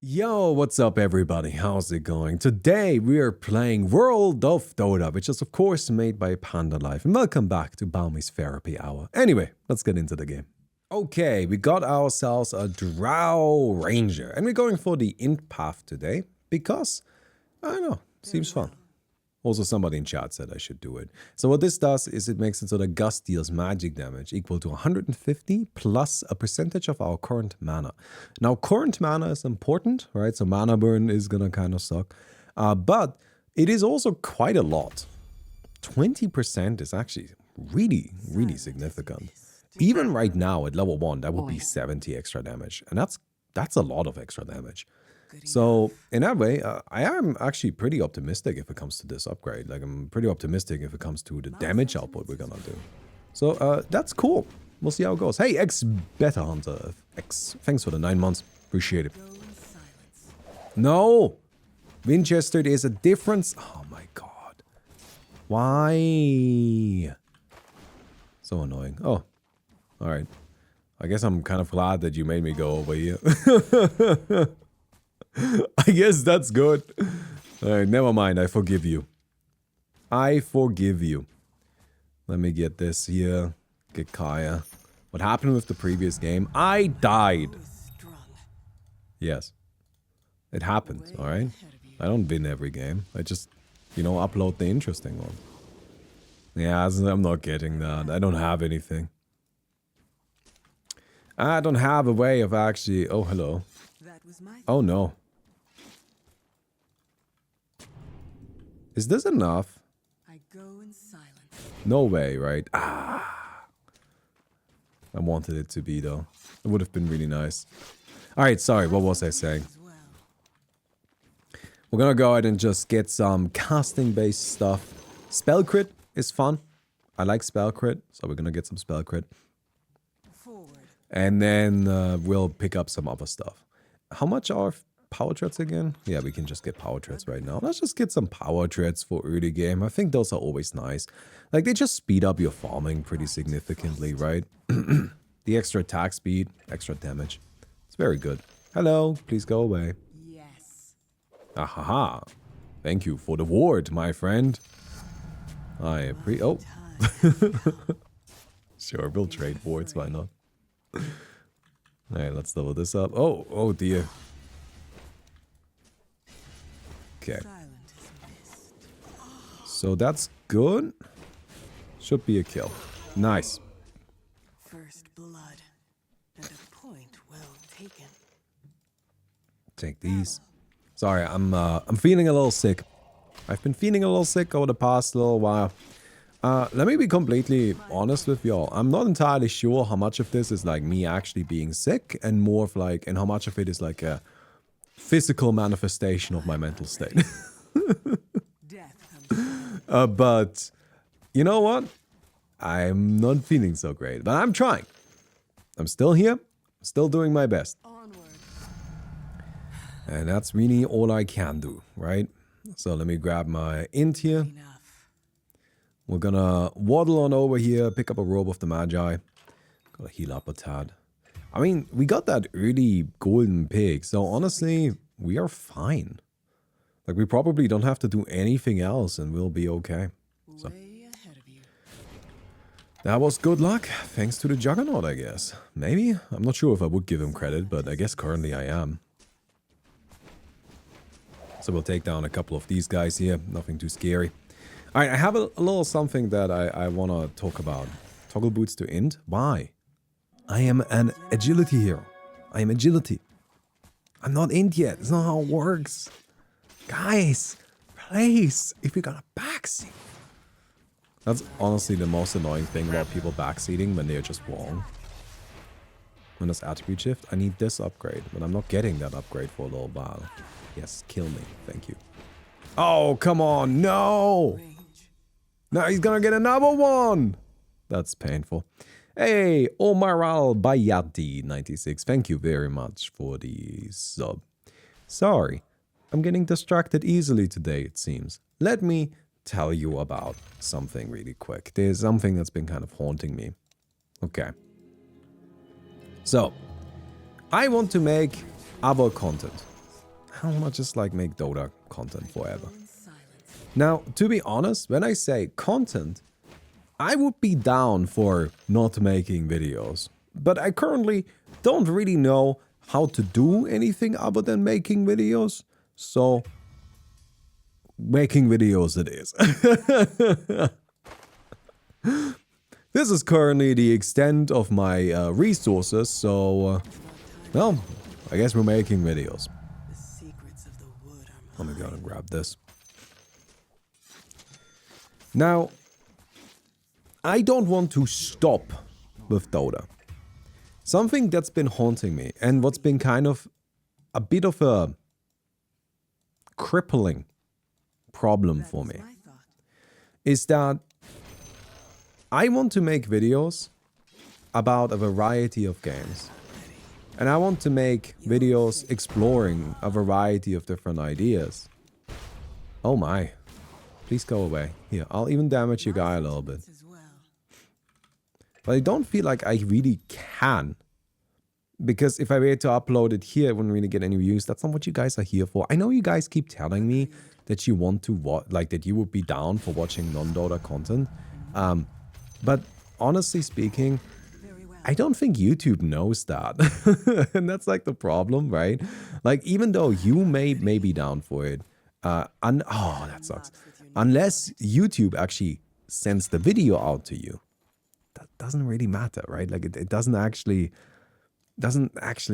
Yo, what's up everybody? How's it going? Today we are playing World of Dota, which is of course made by Panda Life. And welcome back to Baumi's Therapy Hour. Anyway, let's get into the game. Okay, we got ourselves a Drow Ranger. And we're going for the Int path today because, I don't know, seems fun. Also, somebody in chat said I should do it. So what this does is it makes it so that Gust deals magic damage equal to 150 plus a percentage of our current mana. Now, current mana is important, right? So mana burn is gonna kind of suck. But it is also quite a lot. 20% is actually really, really significant. Even right now at level 1, that would be 70 extra damage. And that's a lot of extra damage. So in that way, I am actually pretty optimistic if it comes to this upgrade. Like I'm pretty optimistic if it comes to the damage output we're gonna do. So that's cool. We'll see how it goes. Hey, Beta Hunter. Thanks for the 9 months. Appreciate it. No! Winchester, there's a difference. Oh my god. Why? So annoying. Oh, alright. I guess I'm kind of glad that you made me go over here. I guess that's good. Alright, never mind. I forgive you. I forgive you. Let me get this here. Get Kaya. What happened with the previous game? I died. Yes. It happens, alright? I don't win every game. I just, you know, upload the interesting one. Yeah, I'm not getting that. I don't have anything. I don't have a way of actually... Oh, hello. Oh, no. Is this enough? I go in silence. No way, right? Ah. I wanted it to be, though. It would have been really nice. Alright, sorry. What was I saying? We're gonna go ahead and just get some casting-based stuff. Spell crit is fun. I like spell crit, so we're gonna get some spell crit. And then we'll pick up some other stuff. How much are power treads again? Yeah, we can just get power treads right now. Let's just get some power treads for early game. I think those are always nice. Like, they just speed up your farming pretty significantly, right? The extra attack speed, extra damage. It's very good. Hello, please go away. Yes. Ahaha. Thank you for the ward, my friend. Oh. Sure, we'll trade wards, why not? Alright, let's level this up. Oh dear. Okay. So that's good. Should be a kill. Nice. First blood. And a point well taken. Take these. Sorry, I'm feeling a little sick. I've been feeling a little sick over the past little while. Let me be completely honest with y'all. I'm not entirely sure how much of this is like me actually being sick and more of like, and how much of it is like a physical manifestation of my mental state. But you know what? I'm not feeling so great, but I'm trying. I'm still here, still doing my best. And that's really all I can do, right? So let me grab my int here. We're gonna waddle on over here, pick up a robe of the Magi. Gotta heal up a tad. I mean, we got that early golden pig, so honestly, we are fine. Like, we probably don't have to do anything else and we'll be okay. So. That was good luck, thanks to the Juggernaut, I guess. Maybe? I'm not sure if I would give him credit, but I guess currently I am. So we'll take down a couple of these guys here, nothing too scary. Alright, I have a little something that I want to talk about. Toggle boots to int? Why? I am an agility hero. I am agility. I'm not int yet. It's not how it works. Guys, please, if you're gonna backseat. That's honestly the most annoying thing about people backseating when they're just wrong. When there's attribute shift, I need this upgrade, but I'm not getting that upgrade for a little while. Yes, kill me. Thank you. Oh, come on. No. Now he's gonna get another one. That's painful. Hey, Omaral Bayati 96. Thank you very much for the sub. Sorry, I'm getting distracted easily today, it seems. Let me tell you about something really quick. There's something that's been kind of haunting me. Okay. So, I want to make other content. I wanna just like make Dota content forever. Now, to be honest, when I say content, I would be down for not making videos. But I currently don't really know how to do anything other than making videos. So, making videos it is. This is currently the extent of my resources, so, well, I guess we're making videos. Let me go and grab this. Now, I don't want to stop with Dota. Something that's been haunting me, and what's been kind of a bit of a crippling problem for me, is that I want to make videos about a variety of games. And I want to make videos exploring a variety of different ideas. Oh my. Please go away. Here, I'll even damage your guy a little bit. But I don't feel like I really can. Because if I were to upload it here, it wouldn't really get any views. That's not what you guys are here for. I know you guys keep telling me that you want to watch, like that you would be down for watching non-Dota content. But honestly speaking, I don't think YouTube knows that. And that's like the problem, right? Like even though you may be down for it, oh, that sucks. Unless YouTube actually sends the video out to you, that doesn't really matter, right? Like it doesn't actually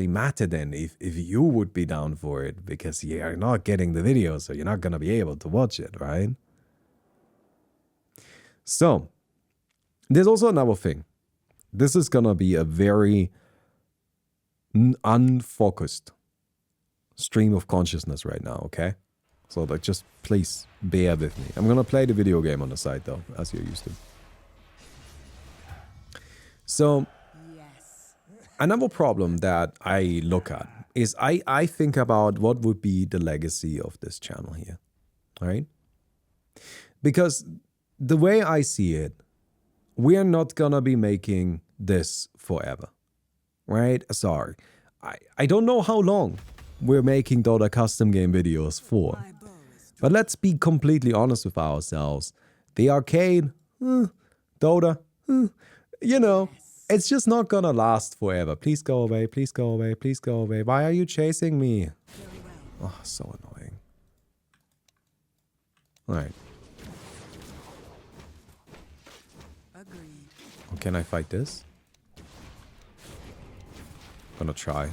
matter then if you would be down for it, because you're not getting the video, so you're not gonna be able to watch it, right? So there's also another thing. This is gonna be a very unfocused stream of consciousness right now, okay? So like just please bear with me. I'm gonna play the video game on the side though, as you're used to. So another problem that I look at is I think about what would be the legacy of this channel here, right? Because the way I see it, we are not gonna be making this forever, right? Sorry. I don't know how long we're making Dota custom game videos for. But let's be completely honest with ourselves. The arcade, Dota, you know, it's just not gonna last forever. Please go away, please go away, please go away. Why are you chasing me? Oh, so annoying. Alright. Oh, can I fight this? Gonna try.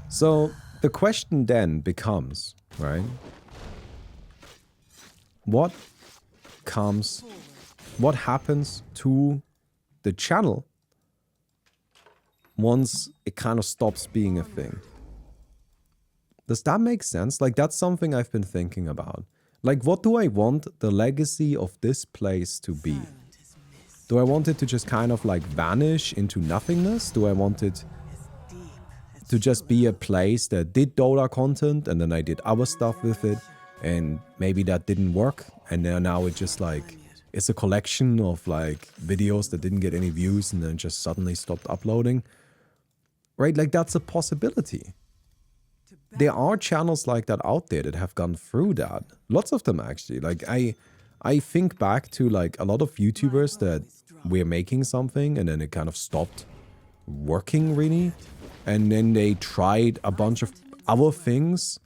So, the question then becomes, right? What happens to the channel once it kind of stops being a thing? Does that make sense? Like, that's something I've been thinking about. Like, what do I want the legacy of this place to be? Do I want it to just kind of like vanish into nothingness? Do I want it to just be a place that did Dota content and then I did other stuff with it and maybe that didn't work and now it just like it's a collection of like videos that didn't get any views and then just suddenly stopped uploading? Right? Like that's a possibility. There are channels like that out there that have gone through that. Lots of them actually. Like I think back to like a lot of YouTubers that were making something and then it kind of stopped working really. And then they tried a bunch of other things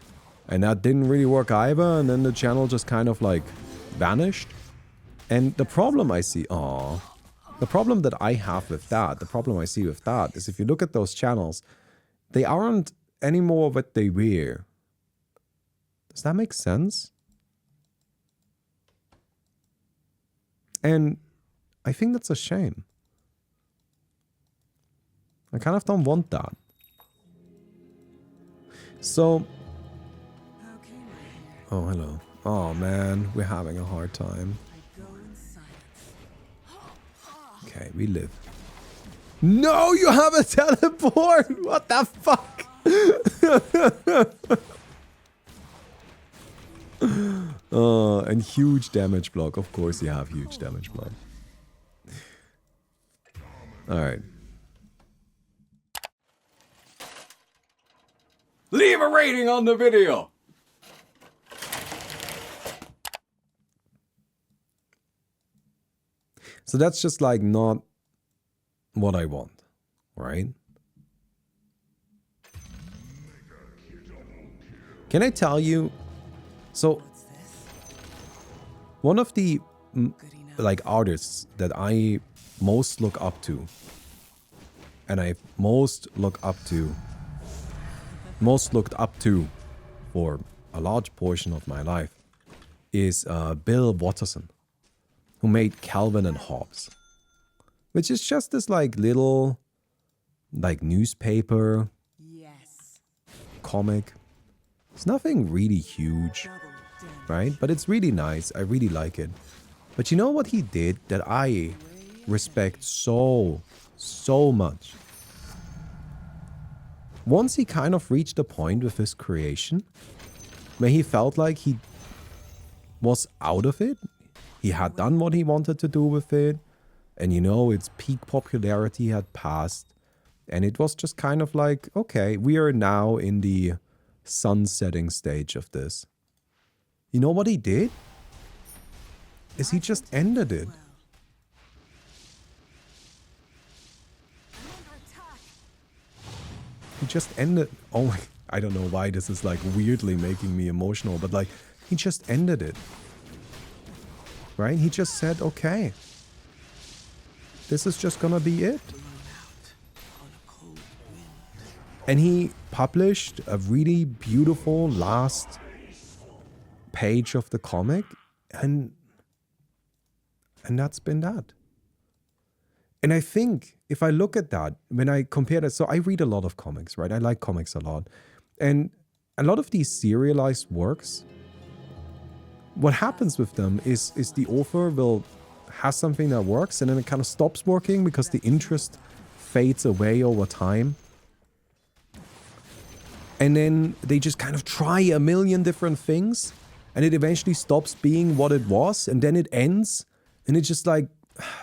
and that didn't really work either. And then the channel just kind of like vanished. And the problem I see, the problem that I have with that, the problem I see with that is if you look at those channels, they aren't anymore what they were. Does that make sense? And I think that's a shame. I kind of don't want that. So, oh, hello. Oh man, we're having a hard time. Okay, we live. No, you have a teleport! What the fuck? And huge damage block. Of course you have huge damage block. Alright. Leave a rating on the video. So that's just like not what I want, right? Can I tell you? So one of the like artists that I most look up to, and I most looked up to for a large portion of my life, is Bill Watterson, who made Calvin and Hobbes, which is just this like little like newspaper comic. It's nothing really huge, right? But it's really nice. I really like it. But you know what he did that I respect so much? Once he kind of reached a point with his creation where he felt like he was out of it. He had done what he wanted to do with it. And you know, its peak popularity had passed. And it was just kind of like, okay, we are now in the sunsetting stage of this. You know what he did? Is he just ended it. He just ended... Oh my... I don't know why this is like weirdly making me emotional, but like, he just ended it. Right? He just said, okay. This is just gonna be it. And he published a really beautiful last page of the comic, and that's been that. And I think if I look at that, when I compare that, so I read a lot of comics, right? I like comics a lot. And a lot of these serialized works, what happens with them is the author will have something that works and then it kind of stops working because the interest fades away over time. And then they just kind of try a million different things and it eventually stops being what it was and then it ends and it just like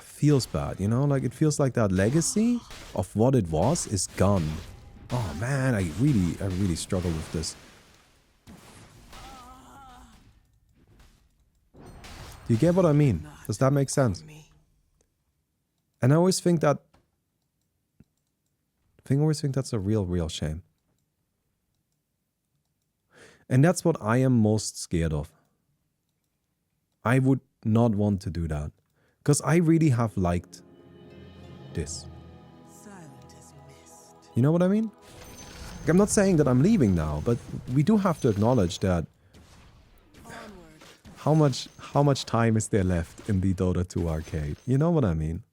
feels bad, you know? Like it feels like that legacy of what it was is gone. Oh man, I really struggle with this. Do you get what I mean? Does that make sense? And I always think that... I always think that's a real shame. And that's what I am most scared of. I would not want to do that. Because I really have liked this. You know what I mean? Like, I'm not saying that I'm leaving now, but we do have to acknowledge that how much time is there left in the Dota 2 arcade? You know what I mean?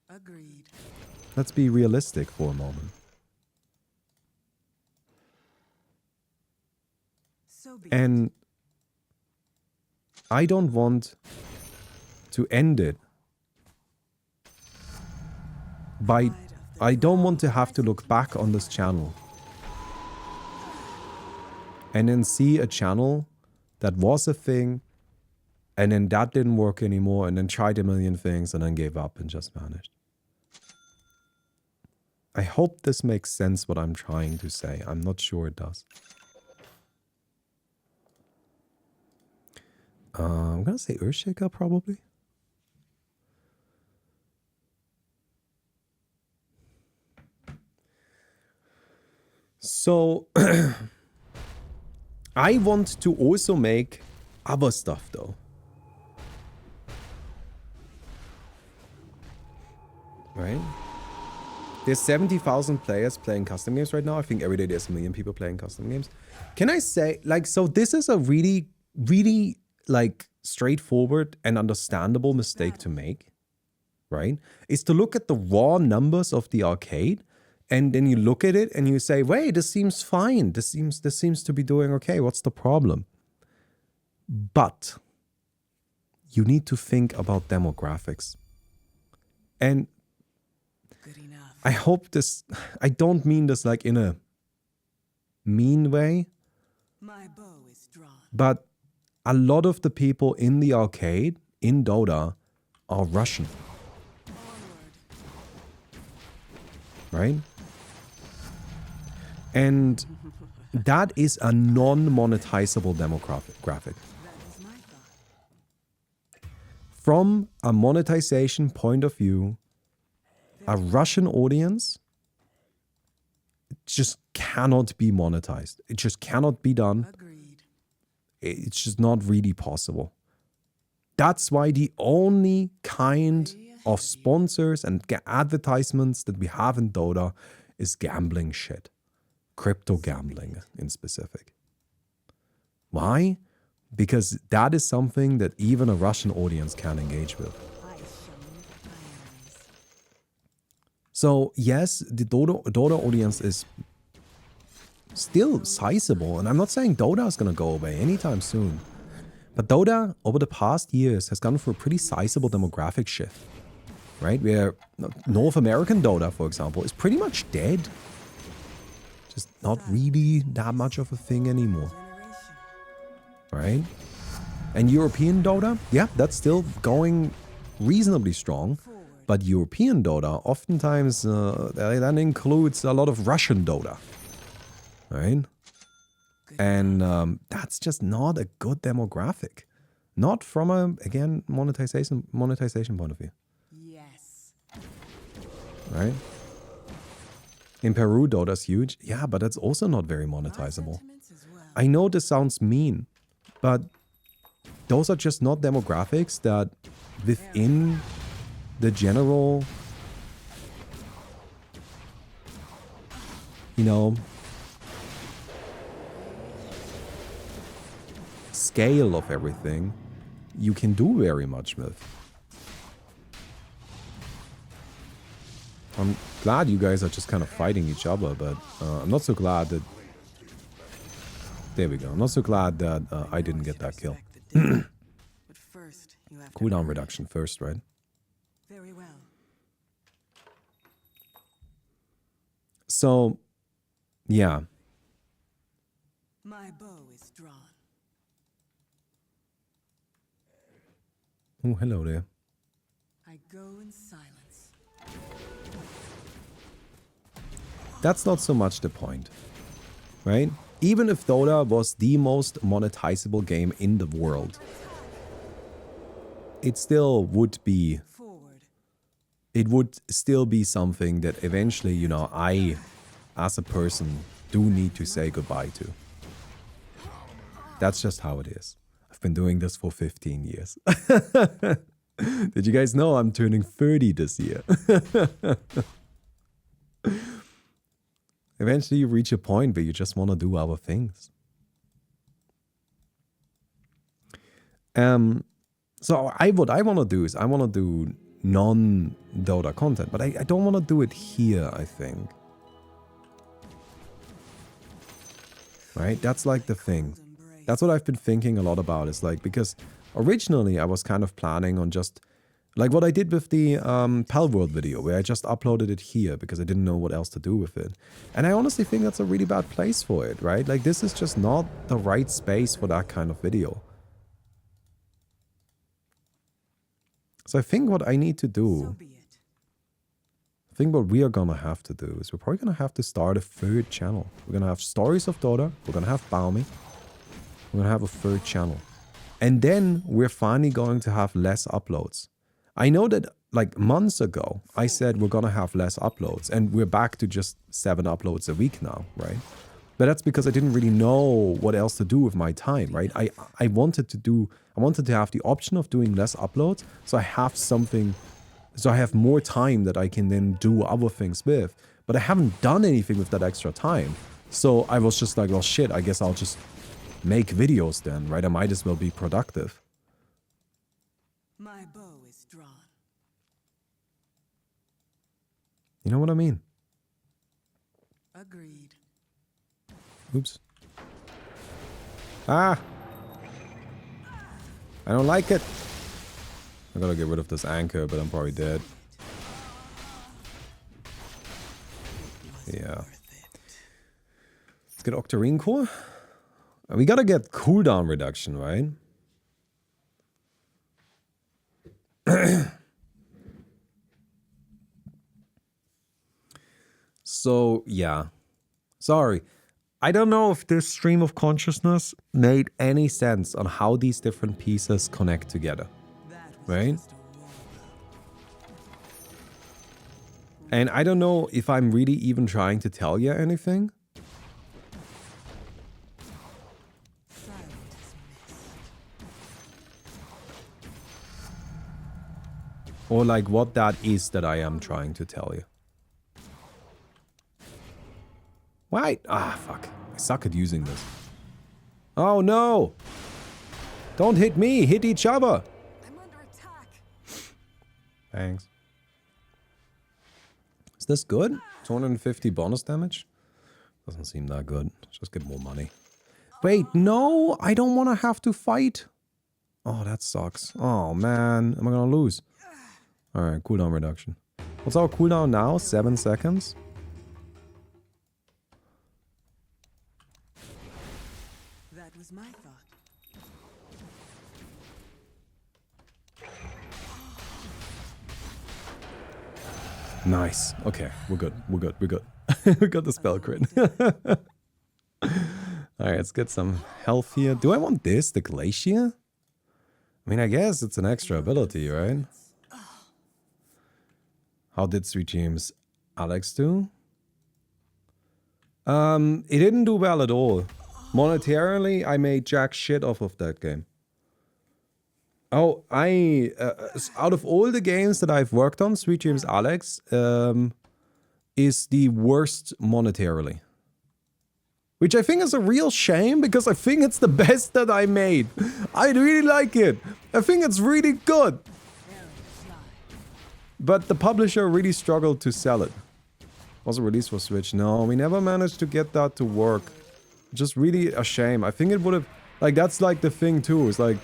Agreed. Let's be realistic for a moment. And I don't want to end it by... I don't want to have to look back on this channel and then see a channel that was a thing and then that didn't work anymore and then tried a million things and then gave up and just vanished. I hope this makes sense what I'm trying to say. I'm not sure it does. I'm gonna say Earthshaker probably. So I want to also make other stuff though. Right? There's 70,000 players playing custom games right now. I think every day there's a million people playing custom games. Can I say, like, so this is a really like straightforward and understandable mistake to make, right? Is to look at the raw numbers of the arcade and then you look at it and you say, wait, this seems fine. This seems to be doing okay. What's the problem? But you need to think about demographics. And I hope this, I don't mean this like in a mean way, My bow is drawn. but a lot of the people in the arcade, in Dota, are Russian. Right? And that is a non-monetizable demographic. That is my thought. From a monetization point of view, a Russian audience just cannot be monetized. It just cannot be done. Agreed. It's just not really possible. That's why the only kind of sponsors and advertisements that we have in Dota is gambling shit. Crypto gambling in specific. Why? Because that is something that even a Russian audience can engage with. I shall lift my eyes. So yes, the Dota audience is still sizable, and I'm not saying Dota is going to go away anytime soon. But Dota, over the past years, has gone through a pretty sizable demographic shift. Right? Where North American Dota, for example, is pretty much dead. Just not really that much of a thing anymore. Right? And European Dota, yeah, that's still going reasonably strong. But European Dota, oftentimes, that includes a lot of Russian Dota. Right? And that's just not a good demographic. Not from a, again, monetization point of view. Yes. Right? In Peru, Dota's huge. Yeah, but that's also not very monetizable. I know this sounds mean, but those are just not demographics that within the general, you know, scale of everything, you can do very much with. I'm glad you guys are just kind of fighting each other, but I'm not so glad that... There we go. I'm not so glad that I didn't get that kill. But first, you have to Cooldown earn it. reduction first, right? Very well. So, yeah. My bow is drawn. Oh, hello there. I go in silence. That's not so much the point, right? Even if Dota was the most monetizable game in the world, it still would be, Forward. it would still be something that eventually, you know, I, as a person, do need to say goodbye to. That's just how it is. I've been doing this for 15 years. Did you guys know I'm turning 30 this year? Eventually you reach a point where you just want to do other things. So what I want to do is I want to do non-Dota content, but I don't want to do it here, I think. Right? That's like the thing. That's what I've been thinking a lot about. Is like, because originally I was kind of planning on just like what I did with the Pal World video, where I just uploaded it here because I didn't know what else to do with it. And I honestly think that's a really bad place for it, right? Like, this is just not the right space for that kind of video. So I think what I need to So do, be it. I think what we are gonna have to do is we're probably gonna have to start a third channel. We're gonna have Stories of Dota, we're gonna have Baumi, we're gonna have a third channel. And then we're finally going to have less uploads. I know that like months ago, I said we're gonna have less uploads, and we're back to just 7 uploads a week now, right? But that's because I didn't really know what else to do with my time, right? I wanted to have the option of doing less uploads, so I have something, so I have more time that I can then do other things with. But I haven't done anything with that extra time. So I was just like, well, shit, I guess I'll just make videos then, right? I might as well be productive. My bow is drawn. You know what I mean? Agreed. Oops. Ah! I don't like it. I gotta get rid of this anchor, but I'm probably dead. Yeah. Let's get Octarine Core. We gotta get cooldown reduction, right? So, yeah. Sorry. I don't know if this stream of consciousness made any sense on how these different pieces connect together. That was Right? just a wall. And I don't know if I'm really even trying to tell you anything. Silent as mist. Or like what that is that I am trying to tell you. Why? Ah, fuck. I suck at using this. Oh no! Don't hit me! Hit each other! I'm under attack. Thanks. Is this good? 250 bonus damage? Doesn't seem that good. Let's just get more money. Wait, no! I don't want to have to fight! Oh, that sucks. Oh, man. Am I gonna lose? Alright, cooldown reduction. What's our cooldown now? 7 seconds? That was my thought. Nice. Okay, we're good. We're good. We're good. We got the spell crit. Alright, let's get some health here. Do I want this? The Glacier? I mean, I guess it's an extra ability, right? How did Sweet James Alex do? It didn't do well at all. Monetarily, I made jack shit off of that game. Oh, out of all the games that I've worked on, Sweet James Alex is the worst monetarily. Which I think is a real shame, because I think it's the best that I made. I really like it. I think it's really good. But the publisher really struggled to sell it. Was it released for Switch? No, we never managed to get that to work. Just really a shame. I think it would have... Like, that's like the thing too. It's like...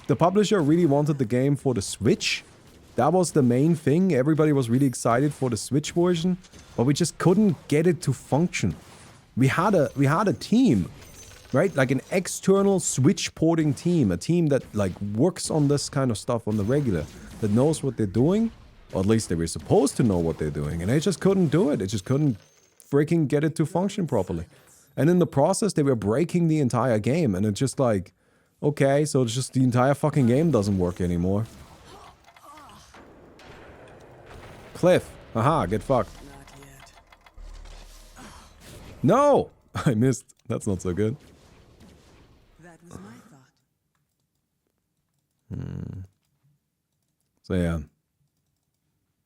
The publisher really wanted the game for the Switch. That was the main thing. Everybody was really excited for the Switch version. But we just couldn't get it to function. We had a team, right? Like an external Switch porting team. A team that like works on this kind of stuff on the regular. That knows what they're doing. Or at least they were supposed to know what they're doing. And they just couldn't do it. They just couldn't freaking get it to function properly. And in the process, they were breaking the entire game. And it's just like, okay, so it's just the entire fucking game doesn't work anymore. Cliff. Haha, get fucked. Not yet. No! I missed. That's not so good. That was my thought. So yeah.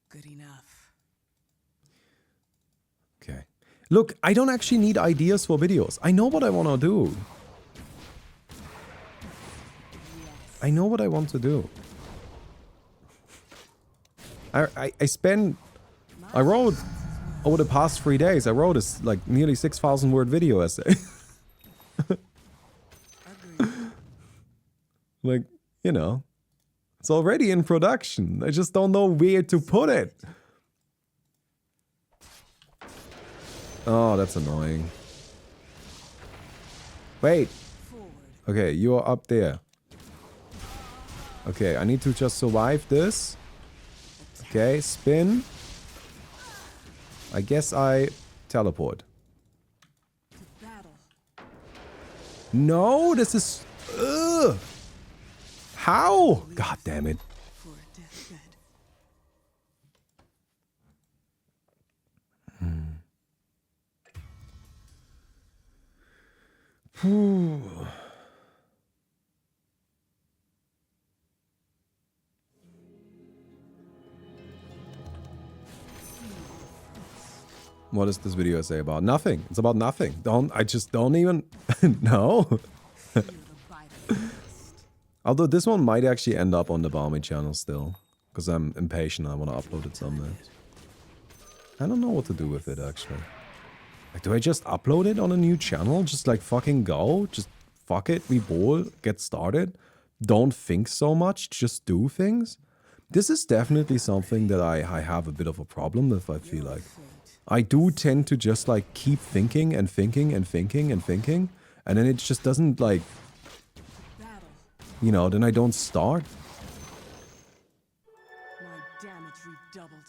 Good enough. Okay. Look, I don't actually need ideas for videos. I know what I want to do. I know what I want to do. I wrote over the past 3 days, I wrote a like nearly 6,000 word video essay. Agreed. Like, you know, it's already in production. I just don't know where to put it. Oh, that's annoying. Wait. Forward. Okay, you are up there. Okay, I need to just survive this. Okay, spin. I guess I teleport. To battle. No, this is... Ugh. How? God damn it. For a deathbed. Whew. What does this video say about? Nothing. It's about nothing. I just don't even... No. Feel the bite of the dust. Although this one might actually end up on the Baumi channel still. Because I'm impatient. I want to upload it someday. I don't know what to do with it actually. Like, do I just upload it on a new channel? Just like fucking go? Just fuck it, we ball, get started. Don't think so much, just do things. This is definitely something that I have a bit of a problem with, I feel like. I do tend to just like keep thinking and thinking and thinking and thinking. And then it just doesn't like, Battle. you know, then I don't start. My damage redoubled.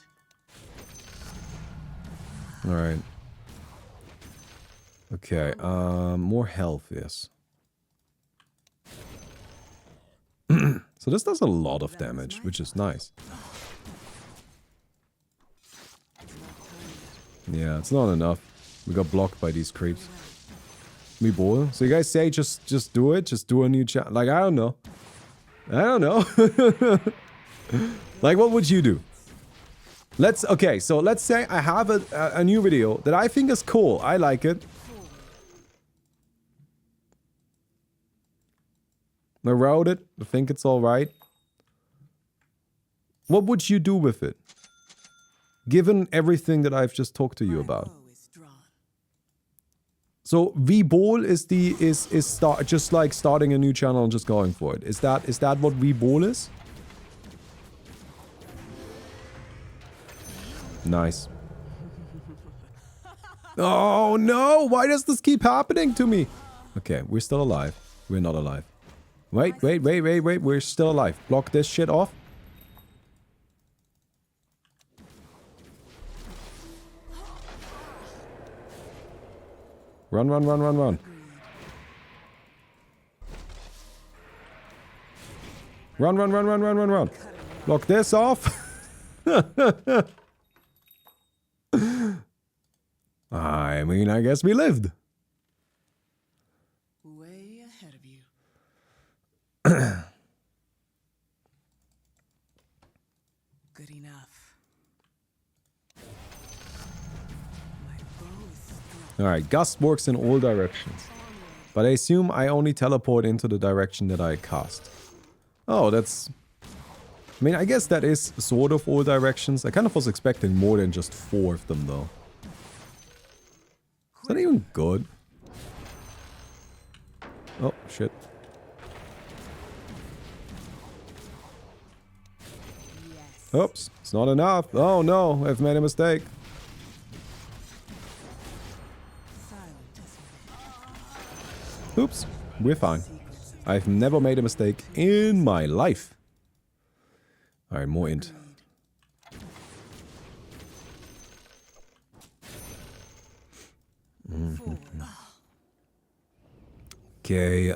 Alright. Okay, more health, yes. So this does a lot of damage, which is nice. Yeah, it's not enough. We got blocked by these creeps. Me boy. So you guys say just do it? Just do a new chat? Like, I don't know. I don't know. Like, what would you do? Okay, so let's say I have a new video that I think is cool. I like it. I wrote it. I think it's alright. What would you do with it? Given everything that I've just talked to you about. So V-Ball is just like starting a new channel and just going for it. Is that what V-Ball is? Nice. Oh no! Why does this keep happening to me? Okay, we're still alive. We're not alive. Wait. We're still alive. Block this shit off. Run. Run. Block this off. I mean, I guess we lived. Way ahead of you. Good enough. My bow is strong. Alright, Gust works in all directions. But I assume I only teleport into the direction that I cast. Oh, that's... I mean, I guess that is sort of all directions. I kind of was expecting more than just 4 of them, though. Is that even good? Oh, shit. Yes. Oops, it's not enough. Oh no, I've made a mistake. Oops, we're fine. I've never made a mistake in my life. Alright, more int. Okay,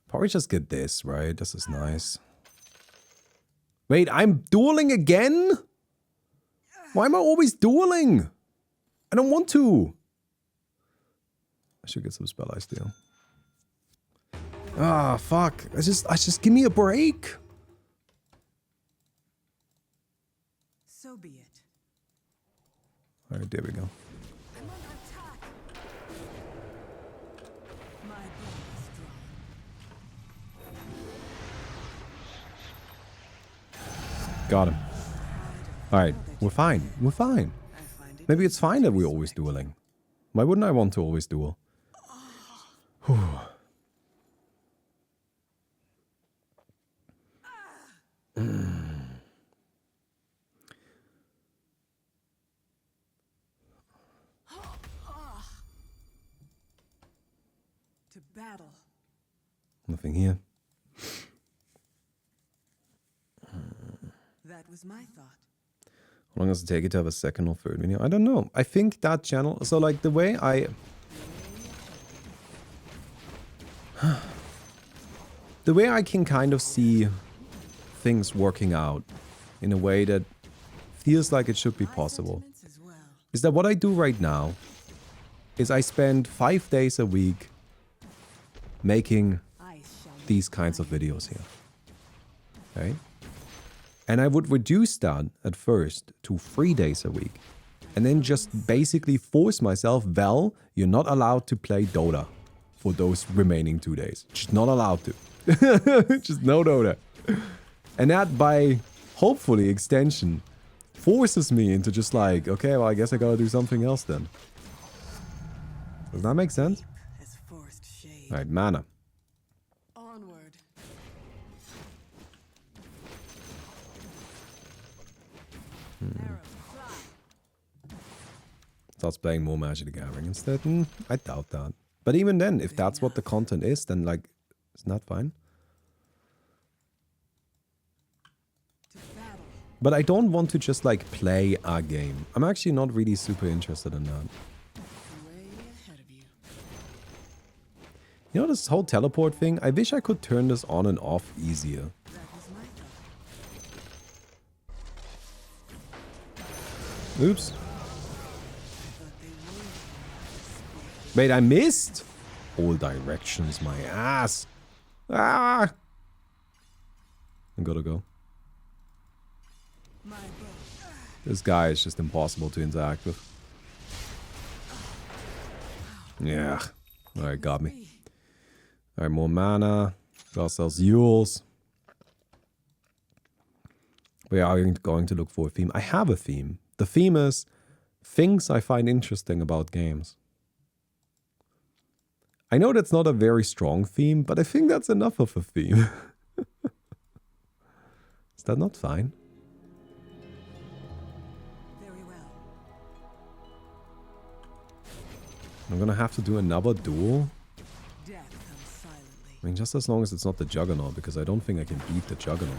probably just get this, right? This is nice. Wait, I'm dueling again? Why am I always dueling? I don't want to. I should get some spell ice deal. Ah, fuck. I just give me a break. So be it. Alright, there we go. I'm on attack. My bow is strong. Got him. Alright, we're fine. We're fine. I find it Maybe it's fine that we're always dueling. Why wouldn't I want to always duel? Whew. to battle. Nothing here. That was my thought. How long does it take it to have a second or third video? I don't know. I think that channel... So, like, the way I... the way I can kind of see things working out in a way that feels like it should be possible As well. is that what I do right now is I spend 5 days a week making Ice shall these kinds of videos here. Right? And I would reduce that at first to 3 days a week. And then just basically force myself, well, you're not allowed to play Dota for those remaining 2 days. Just not allowed to. Just no Dota. And that by, hopefully, extension, forces me into just like, okay, well, I guess I gotta do something else then. Does that make sense? as forced shade. Alright, mana. Onward. Arrow fly. Starts playing more Magic the Gathering instead. I doubt that. But even then, if that's what the content is, then like, isn't that fine? To battle. But I don't want to just like play a game. I'm actually not really super interested in that. Way You know this whole teleport thing? I wish I could turn this on and off easier. That was my thought. Oops. But they won't. Wait, I missed? All directions, my ass. Ah! I gotta go. My bow. This guy is just impossible to interact with. Yeah. Alright, got me. Alright, more mana. Got ourselves Yules. We are going to look for a theme. I have a theme. The theme is things I find interesting about games. I know that's not a very strong theme, but I think that's enough of a theme. Is that not fine? Very well. I'm gonna have to do another duel. Death comes silently. I mean, just as long as it's not the Juggernaut, because I don't think I can beat the Juggernaut.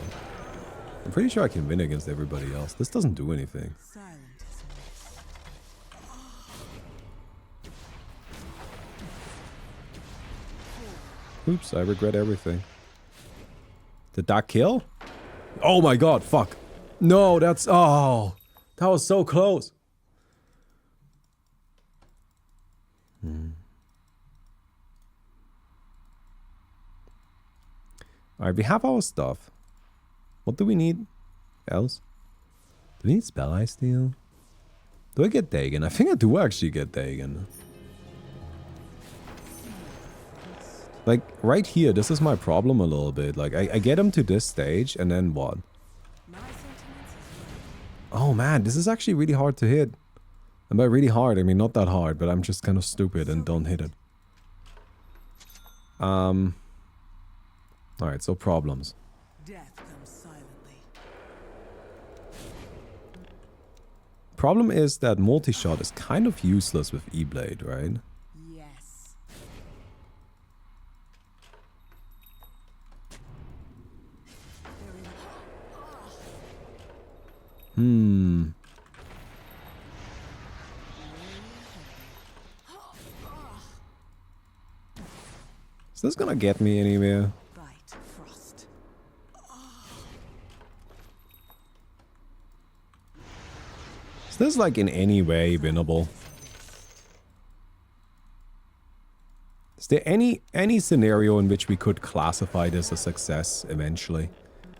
I'm pretty sure I can win against everybody else. This doesn't do anything. Silent as a Oops, I regret everything. Did that kill? Oh my god, fuck. No, that's... Oh, that was so close. Alright, we have our stuff. What do we need else? Do we need Spell Eye Steel? Do I get Dagon? I think I do actually get Dagon. Like, right here, this is my problem a little bit. Like, I get him to this stage, and then what? my sentiments as well. Oh man, this is actually really hard to hit. And by really hard, I mean not that hard, but I'm just kind of stupid and don't hit it. Alright, so problems. Death comes silently. Problem is that multi-shot is kind of useless with E-Blade, right? Yes. Very well. Is this gonna get me anywhere? Bite frost. Is this like in any way winnable? Is there any scenario in which we could classify this a success eventually?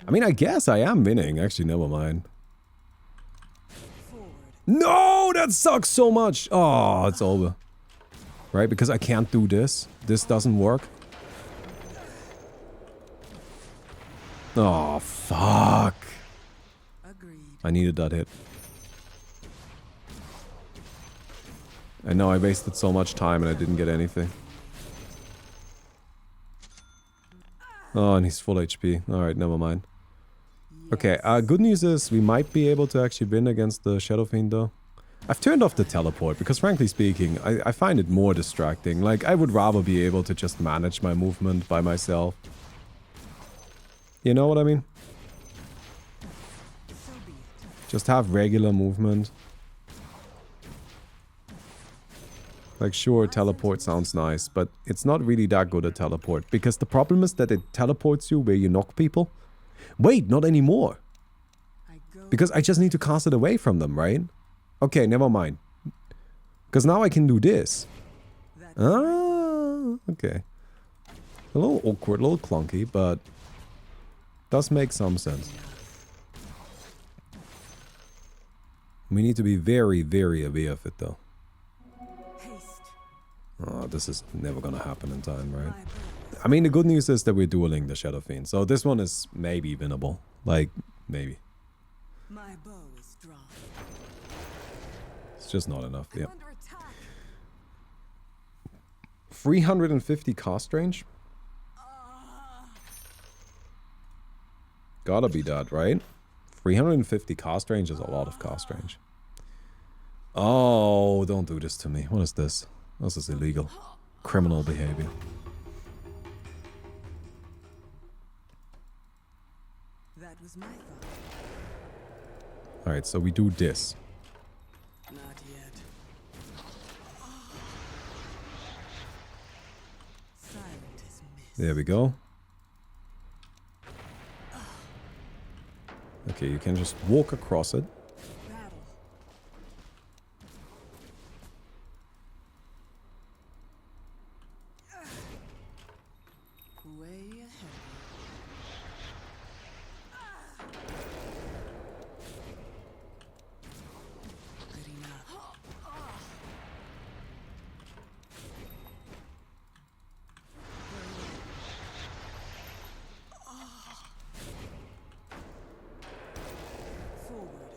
I mean, I guess I am winning. Actually, never mind. Forward. No, that sucks so much. Oh, it's over. Right, because I can't do this. This doesn't work. Oh, fuck. Agreed. I needed that hit. I know I wasted so much time and I didn't get anything. Oh, and he's full HP. Alright, never mind. Okay, good news is we might be able to actually win against the Shadow Fiend though. I've turned off the teleport because frankly speaking, I find it more distracting. Like, I would rather be able to just manage my movement by myself. You know what I mean? So be it. Just have regular movement. Like, sure, teleport sounds nice, but it's not really that good a teleport. Because the problem is that it teleports you where you knock people. Wait, not anymore. I go. Because I just need to cast it away from them, right? Okay, never mind. Because now I can do this. That Ah, okay. A little awkward, a little clunky, but does make some sense. We need to be very, very aware of it, though. haste. Oh, this is never gonna happen in time, right? My bow. I mean, the good news is that we're dueling the Shadow Fiend, so this one is maybe winnable. Like, maybe. My bow is drawn. It's just not enough, yeah. Under attack. 350 cast range? Gotta be that, right? 350 cast range is a lot of cast range. Oh, don't do this to me. What is this? This is illegal. Criminal behavior. That was my thought. Alright, so we do this. Not yet. Silent There we go. Okay, you can just walk across it. Battle. Way ahead. Good enough. Forward.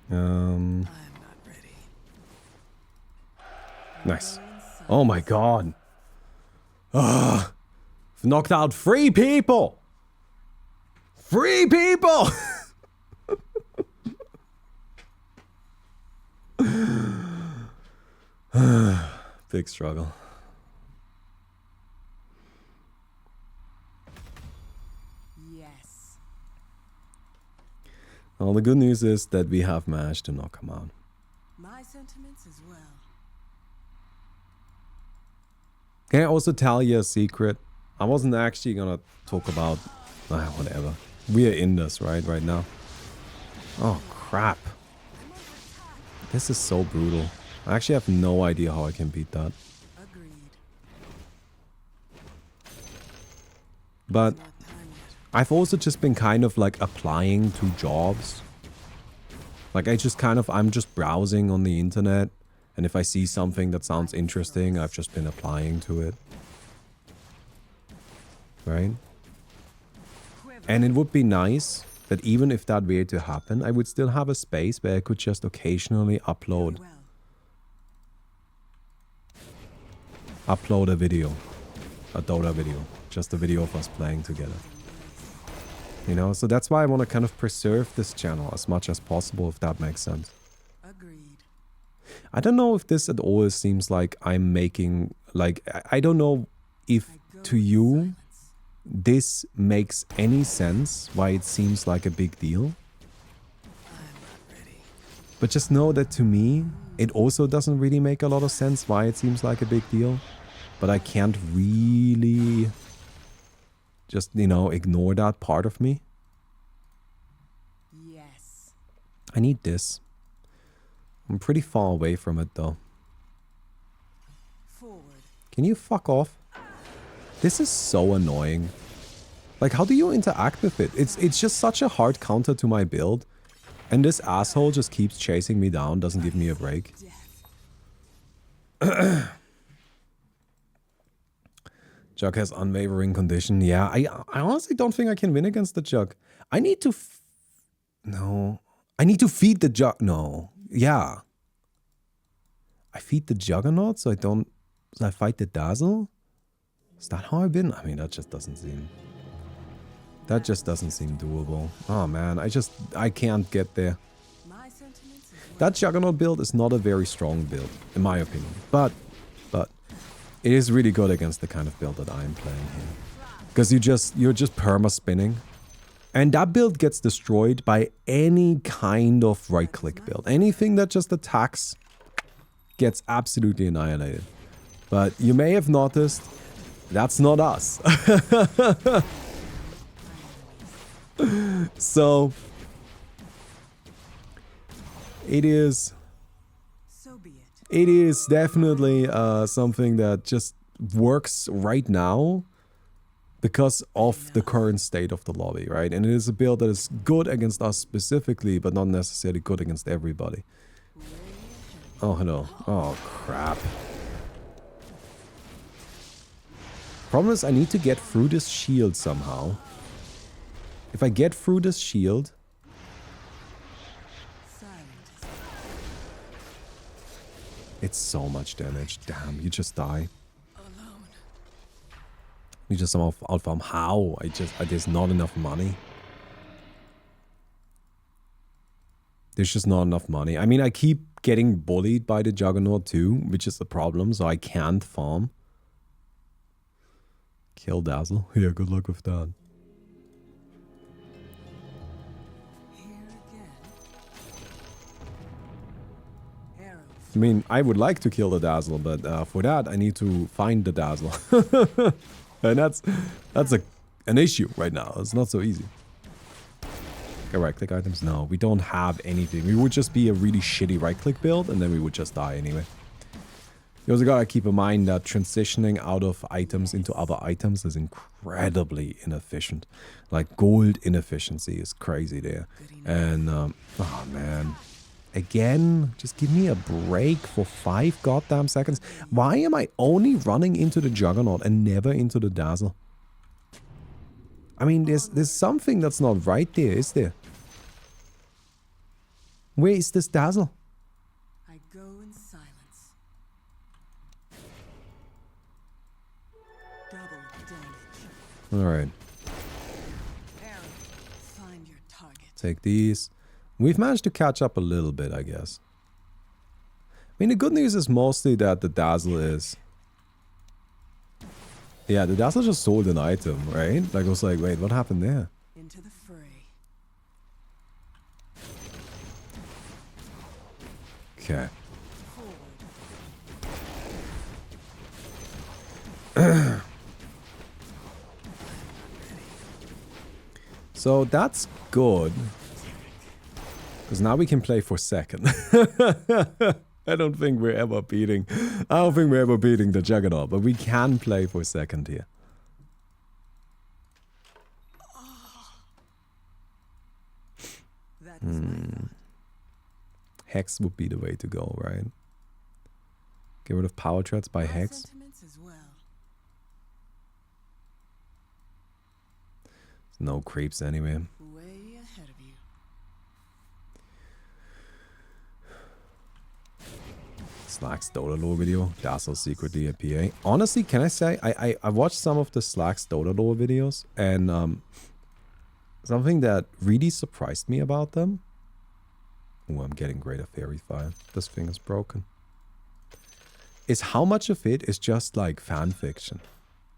I'm not ready. Nice. Oh my god. Ugh. I've knocked out 3 people! 3 people! Big struggle. Yes. Well, the good news is that we have managed to knock him out. My sentiments as well. Can I also tell you a secret? I wasn't actually gonna talk about... whatever. We are in this, right now. Oh, crap. This is so brutal. I actually have no idea how I can beat that. Agreed. But Not time yet. I've also just been kind of like applying to jobs. Like I'm just browsing on the internet. And if I see something that sounds interesting, I've just been applying to it. Right? And it would be nice that even if that were to happen, I would still have a space where I could just occasionally upload Well, a video. A Dota video. Just a video of us playing together. You know, so that's why I want to kind of preserve this channel as much as possible, if that makes sense. agreed. I don't know if this at all seems like I'm making, like, I don't know if I go to in you silence. this makes any sense, why it seems like a big deal. I'm not ready. But just know that to me, it also doesn't really make a lot of sense why it seems like a big deal. But I can't really just, you know, ignore that part of me. Yes. I need this. I'm pretty far away from it though. Forward. Can you fuck off? This is so annoying. Like, how do you interact with it? It's just such a hard counter to my build. And this asshole just keeps chasing me down, doesn't give me a break. Death. Jug has unwavering condition. Yeah, I honestly don't think I can win against the Jug. I need to... No. I need to feed the Jug. No. Yeah. I feed the Juggernaut so I don't... So I fight the Dazzle? Is that how I win? I mean, that just doesn't seem... That just doesn't seem doable. Oh man, I can't get there. My sentiments as well. That Juggernaut build is not a very strong build, in my opinion. But it is really good against the kind of build that I'm playing here. Because you're just perma-spinning. And that build gets destroyed by any kind of right-click build. Anything that just attacks gets absolutely annihilated. But you may have noticed, that's not us. So, it is So be it. It is definitely something that just works right now because of the current state of the lobby, right? And it is a build that is good against us specifically, but not necessarily good against everybody. Oh, hello. Oh, crap. Problem is, I need to get through this shield somehow. If I get through this shield... Silent. It's so much damage. Damn, you just die. Alone. You just somehow outfarm. How? There's not enough money. There's just not enough money. I mean, I keep getting bullied by the Juggernaut too, which is the problem, so I can't farm. Kill Dazzle. Yeah, good luck with that. Here again. Arrow I mean, I would like to kill the Dazzle, but for that, I need to find the Dazzle. And that's an issue right now. It's not so easy. Okay, right-click items? No, we don't have anything. We would just be a really shitty right-click build, and then we would just die anyway. You also gotta keep in mind that transitioning out of items into other items is incredibly inefficient. Like, gold inefficiency is crazy there. And, oh man. Again, just give me a break for 5 goddamn seconds. Why am I only running into the Juggernaut and never into the Dazzle? I mean, there's something that's not right there, is there? Where is this Dazzle? I go in silence. Double damage. Alright, Arrow. Find your target. take these. We've managed to catch up a little bit, I guess. I mean, the good news is mostly that the Dazzle is... Yeah, the Dazzle just sold an item, right? Like, I was like, wait, what happened there? Into the fray. Okay. Forward. So that's good. Because now we can play for second. I don't think we're ever beating the Juggernaut, but we can play for second here. That was my thought. Hex would be the way to go, right? Get rid of power threats by My Hex. sentiments as well. No creeps anyway. Way ahead of you. Slacks Dota lore video. Dazzle secretly a PA. Honestly, can I say I watched some of the Slacks Dota lore videos, and something that really surprised me about them. Oh, I'm getting greater fairy fire. This thing is broken. Is how much of it is just like fan fiction.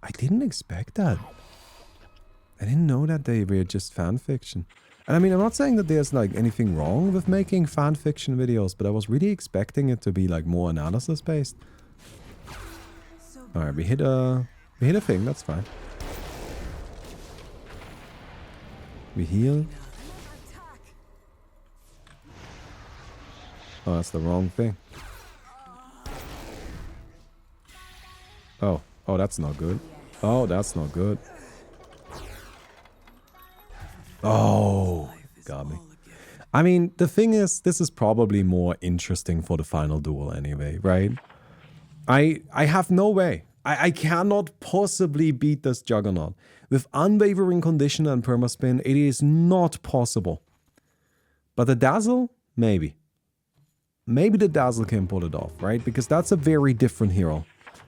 I didn't expect that. I didn't know that they were just fan fiction. And I mean, I'm not saying that there's like anything wrong with making fan fiction videos, but I was really expecting it to be like more analysis based. So All right, we hit a thing. That's fine. We heal. attack. Oh, that's the wrong thing. Oh, that's not good. Oh, that's not good. Oh, got me. I mean, the thing is, this is probably more interesting for the final duel anyway, right? I have no way. I cannot possibly beat this Juggernaut. With unwavering condition and permaspin, it is not possible. But the Dazzle, maybe. Maybe the Dazzle can pull it off, right? Because that's a very different hero.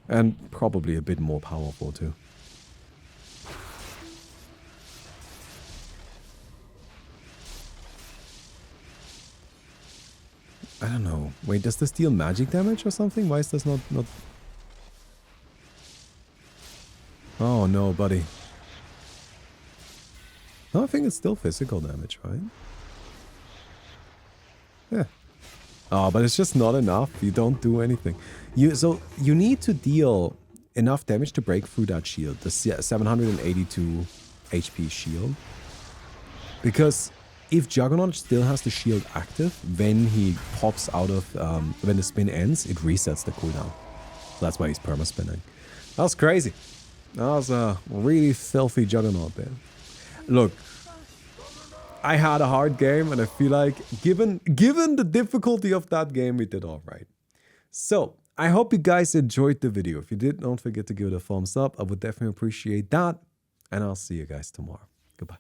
And probably a bit more powerful too. I don't know. Wait, does this deal magic damage or something? Why is this not... Oh no, buddy. No, I think it's still physical damage, right? Yeah. Oh, but it's just not enough. You don't do anything. So you need to deal enough damage to break through that shield. The 782 HP shield. Because if Juggernaut still has the shield active, when he pops out of, when the spin ends, it resets the cooldown. So that's why he's perma-spinning. That was crazy. That was a really filthy Juggernaut there. Look, I had a hard game, and I feel like, given the difficulty of that game, we did all right. So, I hope you guys enjoyed the video. If you did, don't forget to give it a thumbs up. I would definitely appreciate that. And I'll see you guys tomorrow. Goodbye.